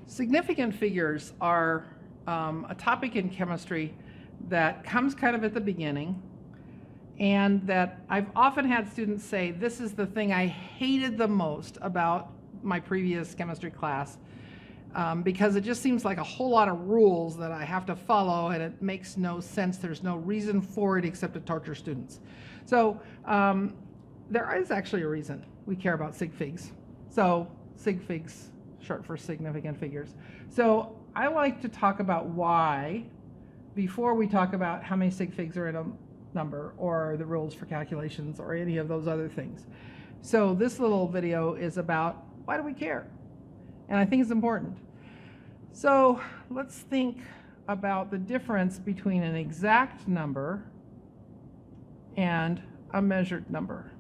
Significant figures are a topic in chemistry that comes kind of at the beginning, and that I've often had students say, this is the thing I hated the most about my previous chemistry class, because it just seems like a whole lot of rules that I have to follow, and it makes no sense. There's no reason for it except to torture students. So there is actually a reason we care about Sig Figs. So Sig Figs, short for significant figures. So I like to talk about why before we talk about how many Sig Figs are in a number or the rules for calculations or any of those other things. So this little video is about why do we care? And I think it's important. So let's think about the difference between an exact number and a measured number.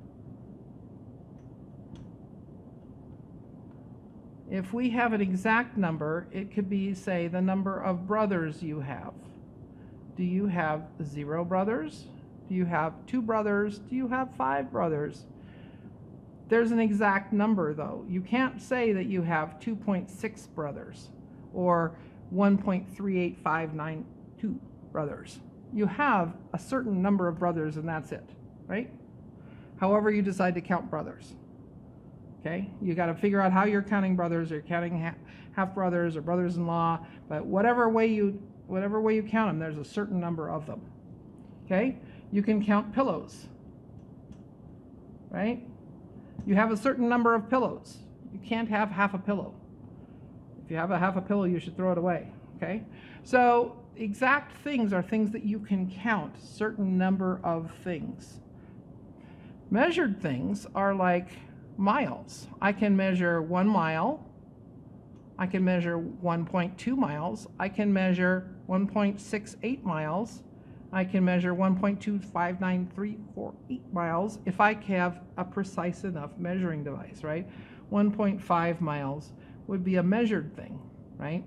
If we have an exact number, it could be, say, the number of brothers you have. Do you have 0 brothers? Do you have 2 brothers? Do you have 5 brothers? There's an exact number, though. You can't say that you have 2.6 brothers or 1.38592 brothers. You have a certain number of brothers, and that's it, right? However you decide to count brothers. Okay, you got to figure out how you're counting brothers, or counting half brothers or brothers-in-law, but whatever way you count them, there's a certain number of them. Okay, you can count pillows, right? You have a certain number of pillows. You can't have half a pillow. If you have a half a pillow, you should throw it away. Okay, so exact things are things that you can count, certain number of things. Measured things are like miles. I can measure 1 mile. I can measure 1.2 miles. I can measure 1.68 miles. I can measure 1.259348 miles if I have a precise enough measuring device, right? 1.5 miles would be a measured thing, right?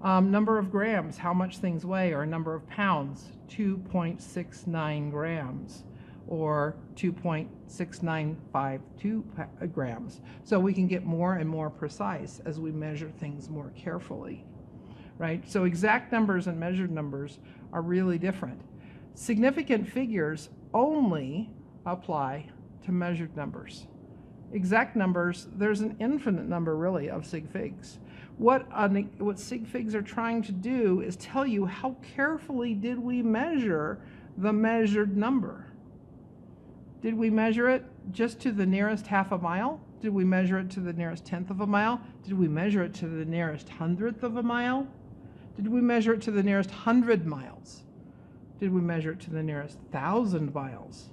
Number of grams, how much things weigh, or number of pounds, 2.69 grams. Or 2.6952 grams. So we can get more and more precise as we measure things more carefully, right? So exact numbers and measured numbers are really different. Significant figures only apply to measured numbers. Exact numbers, there's an infinite number really of Sig Figs. What Sig Figs are trying to do is tell you how carefully did we measure the measured number. Did we measure it just to the nearest half a mile? Did we measure it to the nearest tenth of a mile? Did we measure it to the nearest hundredth of a mile? Did we measure it to the nearest 100 miles? Did we measure it to the nearest 1,000 miles?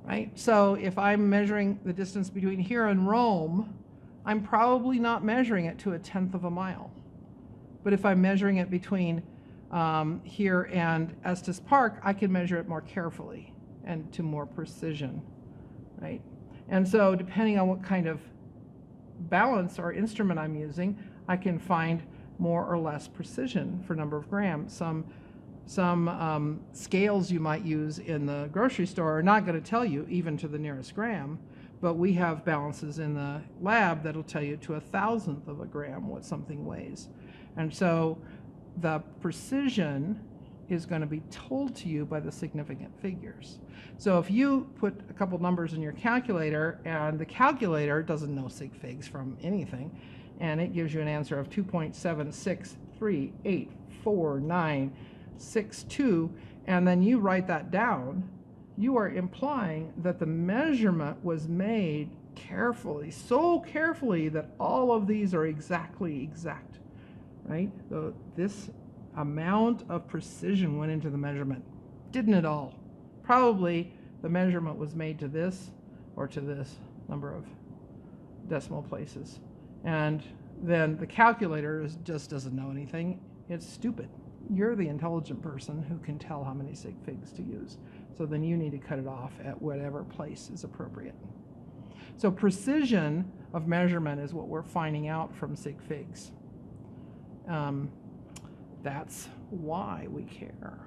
Right? So if I'm measuring the distance between here and Rome, I'm probably not measuring it to a tenth of a mile. But if I'm measuring it between here and Estes Park, I can measure it more carefully and to more precision, right? And so depending on what kind of balance or instrument I'm using, I can find more or less precision for number of grams. Some scales you might use in the grocery store are not going to tell you even to the nearest gram, but we have balances in the lab that'll tell you to 1,000th of a gram what something weighs. And so the precision is going to be told to you by the significant figures. So if you put a couple numbers in your calculator and the calculator doesn't know Sig Figs from anything, and it gives you an answer of 2.76384962, and then you write that down, you are implying that the measurement was made carefully, so carefully that all of these are exactly exact, right? So this amount of precision went into the measurement. Didn't it all? Probably the measurement was made to this or to this number of decimal places. And then the calculator just doesn't know anything. It's stupid. You're the intelligent person who can tell how many Sig Figs to use. So then you need to cut it off at whatever place is appropriate. So precision of measurement is what we're finding out from Sig Figs. That's why we care.